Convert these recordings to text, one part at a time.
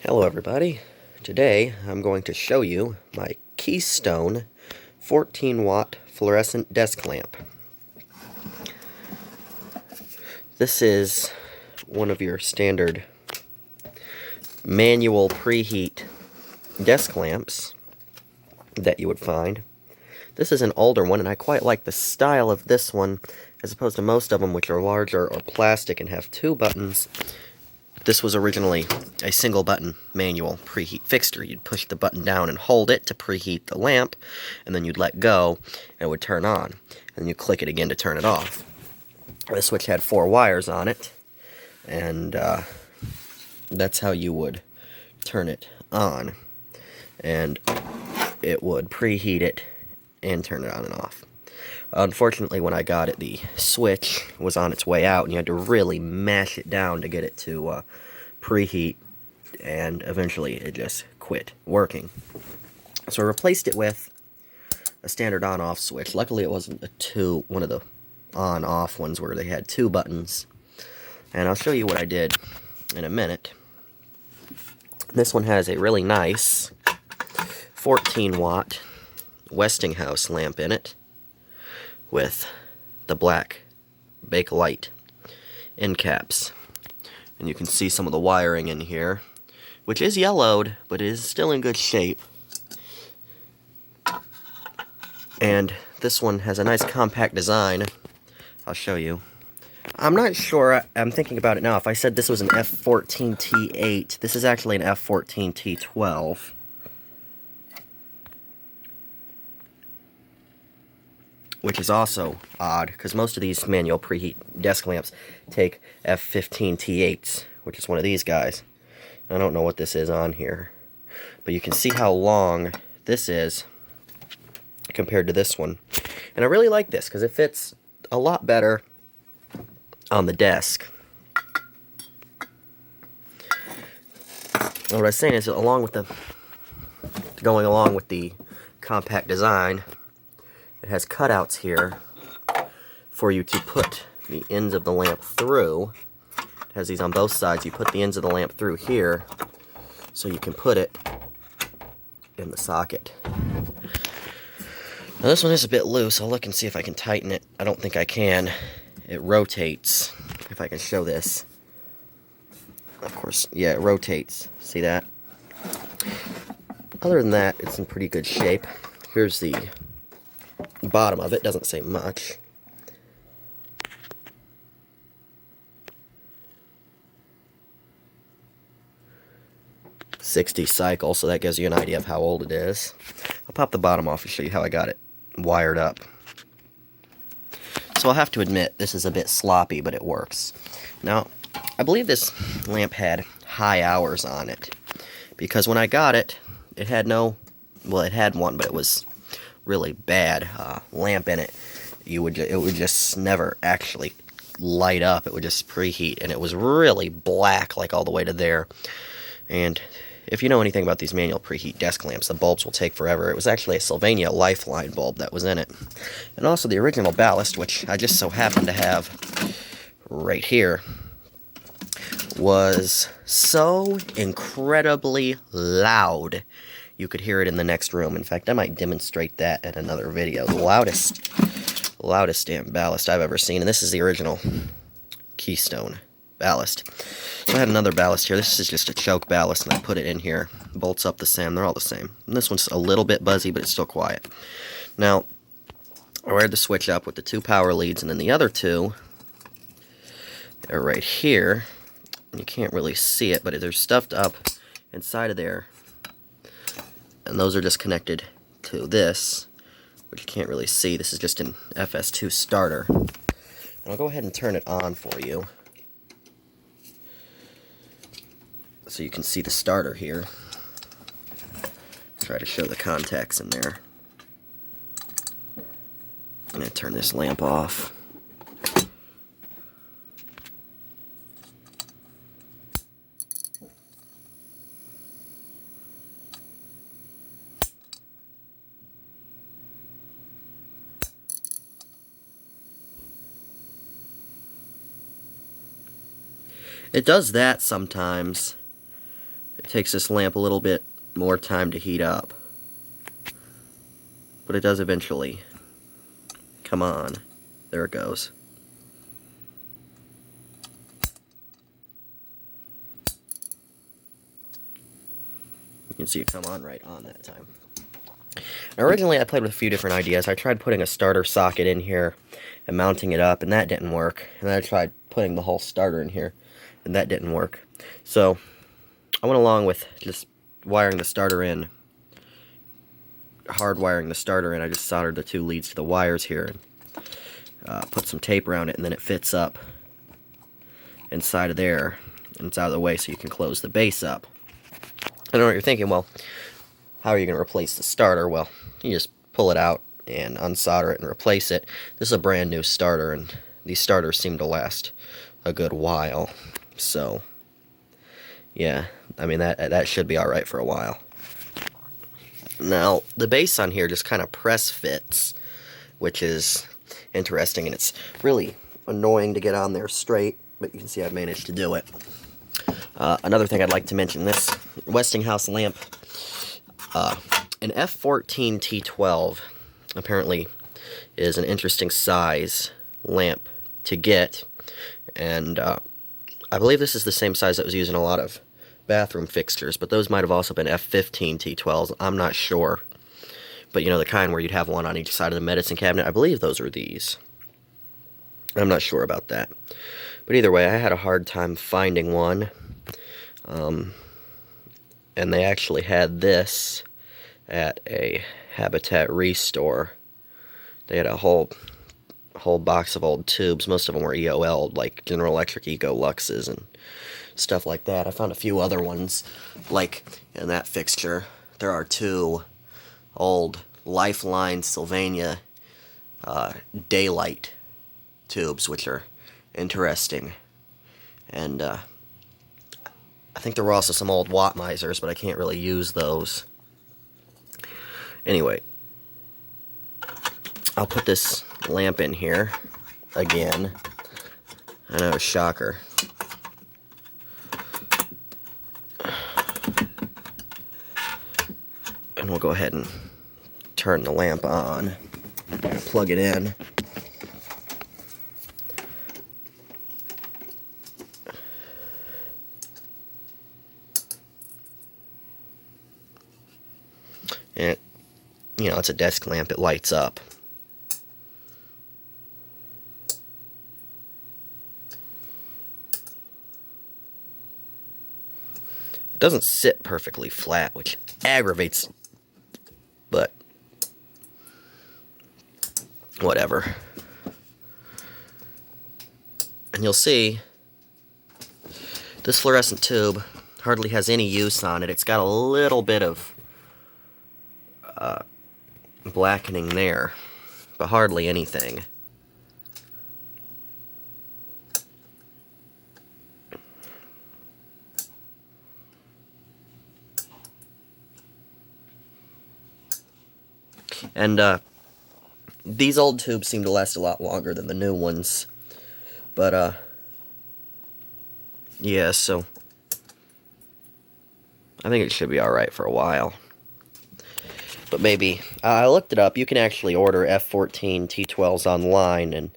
Hello everybody. Today I'm going to show you my Keystone 14 watt fluorescent desk lamp. This is one of your standard manual preheat desk lamps that you would find. This is an older one, and I quite like the style of this one as opposed to most of them, which are larger or plastic and have two buttons. This was originally a single button manual preheat fixture. You'd push the button down and hold it to preheat the lamp, and then you'd let go and it would turn on. And then you click it again to turn it off. The switch had 4 wires on it, and that's how you would turn it on. And it would preheat it and turn it on and off. Unfortunately, when I got it, the switch was on its way out, and you had to really mash it down to get it to preheat, and eventually it just quit working. So I replaced it with a standard on-off switch. Luckily, it wasn't one of the on-off ones where they had 2 buttons, and I'll show you what I did in a minute. This one has a really nice 14 watt Westinghouse lamp in it, with the black Bakelite end caps. And you can see some of the wiring in here, which is yellowed, but is still in good shape. And this one has a nice compact design. I'll show you. I'm not sure, I'm thinking about it now. If I said this was an F14T8, this is actually an F14T12. Which is also odd, because most of these manual preheat desk lamps take F15T8s, which is one of these guys. I don't know what this is on here, but you can see how long this is compared to this one. And I really like this, because it fits a lot better on the desk. And what I was saying is, going along with the compact design, it has cutouts here for you to put the ends of the lamp through. It has these on both sides. You put the ends of the lamp through here so you can put it in the socket. Now this one is a bit loose. I'll look and see if I can tighten it. I don't think I can. It rotates. If I can show this. Of course, yeah, it rotates. See that? Other than that, it's in pretty good shape. Here's the bottom of it. Doesn't say much. "60 cycle," so that gives you an idea of how old it is. I'll pop the bottom off and show you how I got it wired up. So I'll have to admit, this is a bit sloppy, but it works. Now, I believe this lamp had high hours on it, because when I got it, it had it had one, but it was really bad lamp in it. It would just never actually light up. It would just preheat, and it was really black, like all the way to there. And if you know anything about these manual preheat desk lamps, the bulbs will take forever. It was actually a Sylvania Lifeline bulb that was in it, and also the original Ballast, which I just so happen to have right here, was so incredibly loud you could hear it in the next room. In fact, I might demonstrate that in another video. The loudest damn Ballast I've ever seen, and this is the original Keystone Ballast. So I had another Ballast here. This is just a choke Ballast, and I put it in here. Bolts up the same. They're all the same. And this one's a little bit buzzy, but it's still quiet. Now, I wired the switch up with the 2 power leads, and then the other 2 are right here. And you can't really see it, but they're stuffed up inside of there. And those are just connected to this, which you can't really see. This is just an FS2 starter. And I'll go ahead and turn it on for you, so you can see the starter here. Try to show the contacts in there. I'm going to turn this lamp off. It does that sometimes. takes this lamp a little bit more time to heat up. But it does eventually come on. There it goes. You can see it come on right on that time. Now, originally I played with a few different ideas. I tried putting a starter socket in here and mounting it up, and that didn't work. And then I tried putting the whole starter in here, and that didn't work. So I went along with just wiring the starter in, hardwiring the starter in. I just soldered the two leads to the wires here and put some tape around it, and then it fits up inside of there, and it's out of the way so you can close the base up. I know what you're thinking, well, how are you going to replace the starter? Well, you just pull it out and unsolder it and replace it. This is a brand new starter, and these starters seem to last a good while. So, yeah, I mean, that should be alright for a while. Now, the base on here just kind of press fits, which is interesting, and it's really annoying to get on there straight, but you can see I've managed to do it. Another thing I'd like to mention, this Westinghouse lamp, an F14T12 apparently is an interesting size lamp to get, and I believe this is the same size that was used in a lot of bathroom fixtures, but those might have also been F15T12s, I'm not sure. But you know, the kind where you'd have one on each side of the medicine cabinet, I believe those are these. I'm not sure about that. But either way, I had a hard time finding one. And they actually had this at a Habitat Restore. They had a whole box of old tubes. Most of them were EOL'd, like General Electric Eco Luxes and stuff like that. I found a few other ones, like in that fixture. There are two old Lifeline Sylvania Daylight tubes, which are interesting. And I think there were also some old Wattmisers, but I can't really use those. Anyway, I'll put this lamp in here again. I know, shocker. And we'll go ahead and turn the lamp on. Plug it in. And, you know, it's a desk lamp, it lights up. It doesn't sit perfectly flat, which aggravates, but whatever. And you'll see, this fluorescent tube hardly has any use on it. It's got a little bit of blackening there, but hardly anything. And these old tubes seem to last a lot longer than the new ones, but yeah, so I think it should be alright for a while. But maybe, I looked it up, you can actually order F14T12s online, and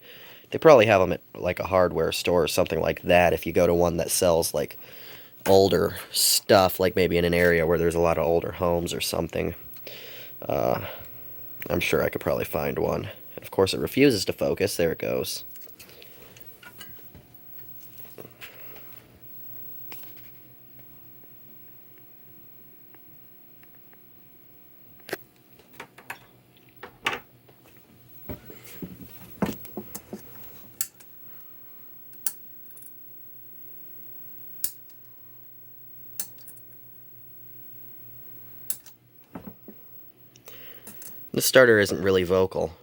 they probably have them at like a hardware store or something like that if you go to one that sells like older stuff, like maybe in an area where there's a lot of older homes or something. I'm sure I could probably find one. And of course it refuses to focus, there it goes. The starter isn't really vocal.